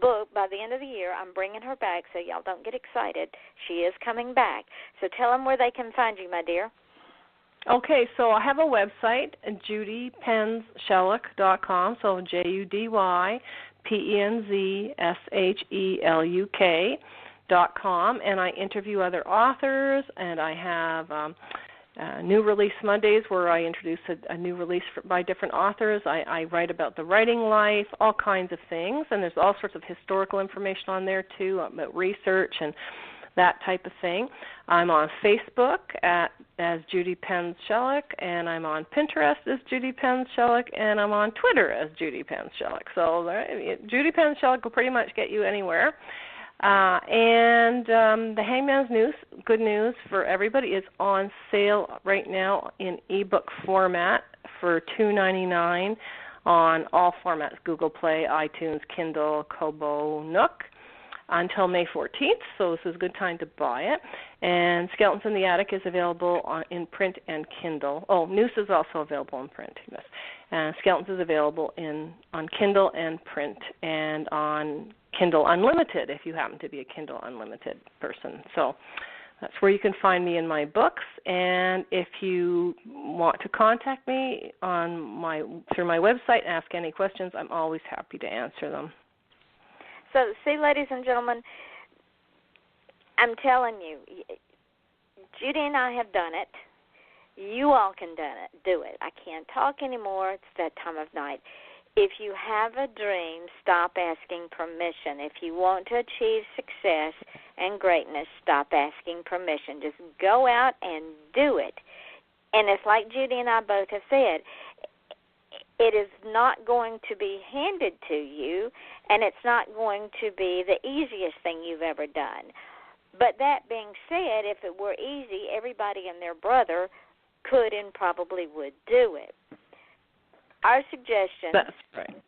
book by the end of the year, I'm bringing her back, so y'all don't get excited. She is coming back. So tell them where they can find you, my dear. Okay, so I have a website, judy-penz-sheluk.com, so JUDY-PENZSHELUK.com, and I interview other authors, and I have New Release Mondays where I introduce a new release by different authors. I write about the writing life, all kinds of things, and there's all sorts of historical information on there, too, about research and that type of thing. I'm on Facebook as Judy Penz-Sheluk, and I'm on Pinterest as Judy Penz-Sheluk, and I'm on Twitter as Judy Penz-Sheluk. So Judy Penz-Sheluk will pretty much get you anywhere. And the Hangman's Noose, good news for everybody, is on sale right now in ebook format for $2.99 on all formats: Google Play, iTunes, Kindle, Kobo, Nook, until May 14th, so this is a good time to buy it. And Skeletons in the Attic is available in print and Kindle. Oh, Noose is also available in print, yes. And Skeletons is available on Kindle and print, and on Kindle Unlimited if you happen to be a Kindle Unlimited person. So that's where you can find me in my books. And if you want to contact me through my website and ask any questions, I'm always happy to answer them. So, see, ladies and gentlemen, I'm telling you, Judy and I have done it. You all can do it. I can't talk anymore. It's that time of night. If you have a dream, stop asking permission. If you want to achieve success and greatness, stop asking permission. Just go out and do it. And it's like Judy and I both have said, it is not going to be handed to you, and it's not going to be the easiest thing you've ever done. But that being said, if it were easy, everybody and their brother could and probably would do it. Our suggestion. That's right.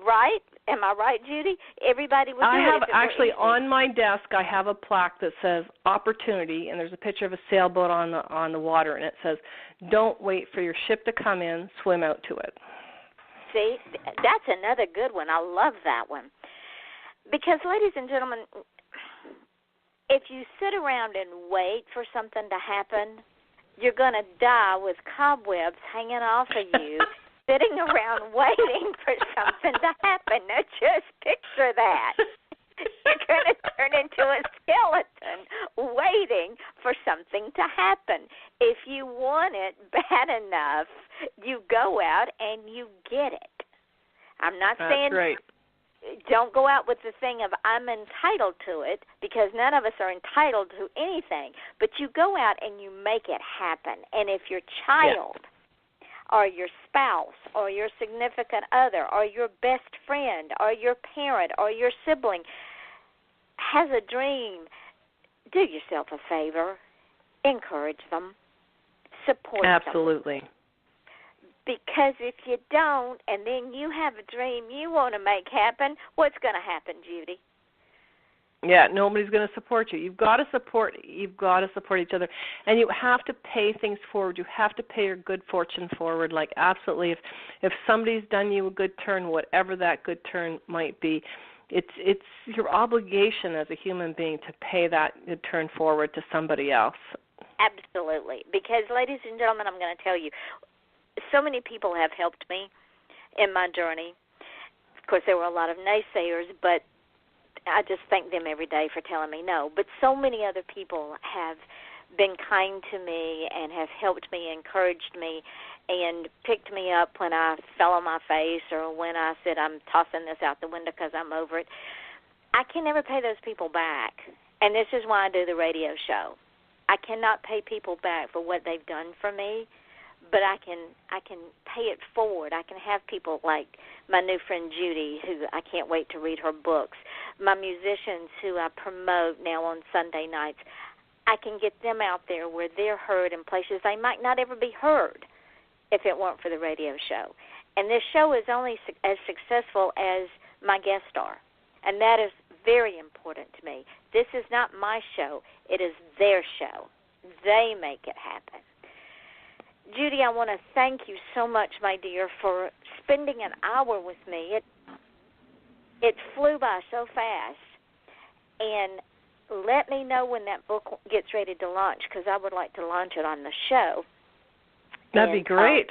Right? Am I right, Judy? Everybody would do it. I have actually on my desk. I have a plaque that says "Opportunity," and there's a picture of a sailboat on the water, and it says, "Don't wait for your ship to come in. Swim out to it." See, that's another good one. I love that one. Because, ladies and gentlemen, if you sit around and wait for something to happen, you're going to die with cobwebs hanging off of you. Sitting around waiting for something to happen. Now, just picture that. You're going to turn into a skeleton waiting for something to happen. If you want it bad enough, you go out and you get it. I'm not saying right. Don't go out with the thing of I'm entitled to it, because none of us are entitled to anything. But you go out and you make it happen. And if your child... Yeah. or your spouse, or your significant other, or your best friend, or your parent, or your sibling has a dream, do yourself a favor. Encourage them. Support them. Absolutely. Because if you don't, and then you have a dream you want to make happen, what's going to happen, Judy? Yeah, nobody's going to support you. You've got to support each other, and you have to pay things forward. You have to pay your good fortune forward. Like, absolutely, if somebody's done you a good turn, whatever that good turn might be, it's your obligation as a human being to pay that good turn forward to somebody else. Absolutely, because, ladies and gentlemen, I'm going to tell you, so many people have helped me in my journey. Of course, there were a lot of naysayers, but I just thank them every day for telling me no. But so many other people have been kind to me and have helped me, encouraged me, and picked me up when I fell on my face or when I said I'm tossing this out the window because I'm over it. I can never pay those people back, and this is why I do the radio show. I cannot pay people back for what they've done for me, but I can pay it forward. I can have people like my new friend Judy, who I can't wait to read her books, my musicians who I promote now on Sunday nights. I can get them out there where they're heard in places they might not ever be heard if it weren't for the radio show. And this show is only as successful as my guests are, and that is very important to me. This is not my show. It is their show. They make it happen. Judy, I want to thank you so much, my dear, for spending an hour with me. It flew by so fast. And let me know when that book gets ready to launch, because I would like to launch it on the show. That'd be great.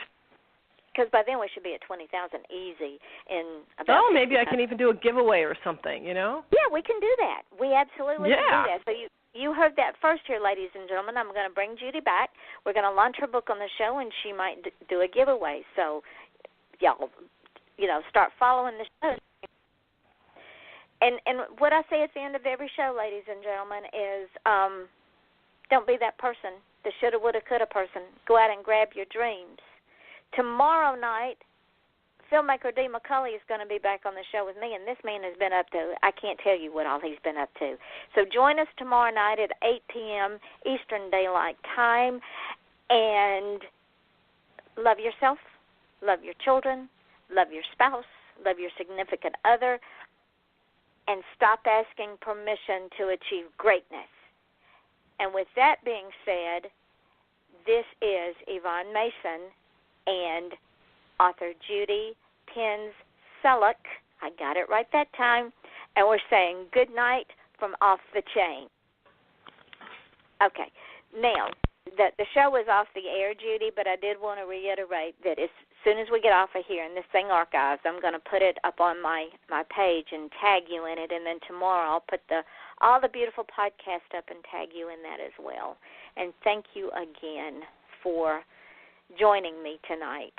Because by then we should be at 20,000 easy in about. Oh, maybe I can even do a giveaway or something, you know? Yeah, we can do that. We absolutely can do that. So you heard that first here, ladies and gentlemen. I'm going to bring Judy back. We're going to launch her book on the show, and she might do a giveaway. So y'all, start following the show. And what I say at the end of every show, ladies and gentlemen, is don't be that person, the shoulda, woulda, coulda person. Go out and grab your dreams. Tomorrow night, filmmaker Dee McCulley is going to be back on the show with me, and this man has been up to, I can't tell you what all he's been up to. So join us tomorrow night at 8 p.m. Eastern Daylight Time, and love yourself, love your children, love your spouse, love your significant other, and stop asking permission to achieve greatness. And with that being said, this is Yvonne Mason and author Judy Penz-Sheluk. I got it right that time. And we're saying good night from Off the Chain. Okay. Now, the show is off the air, Judy, but I did want to reiterate that as soon as we get off of here and this thing archives, I'm going to put it up on my page and tag you in it, and then tomorrow I'll put all the beautiful podcast up and tag you in that as well. And thank you again for joining me tonight.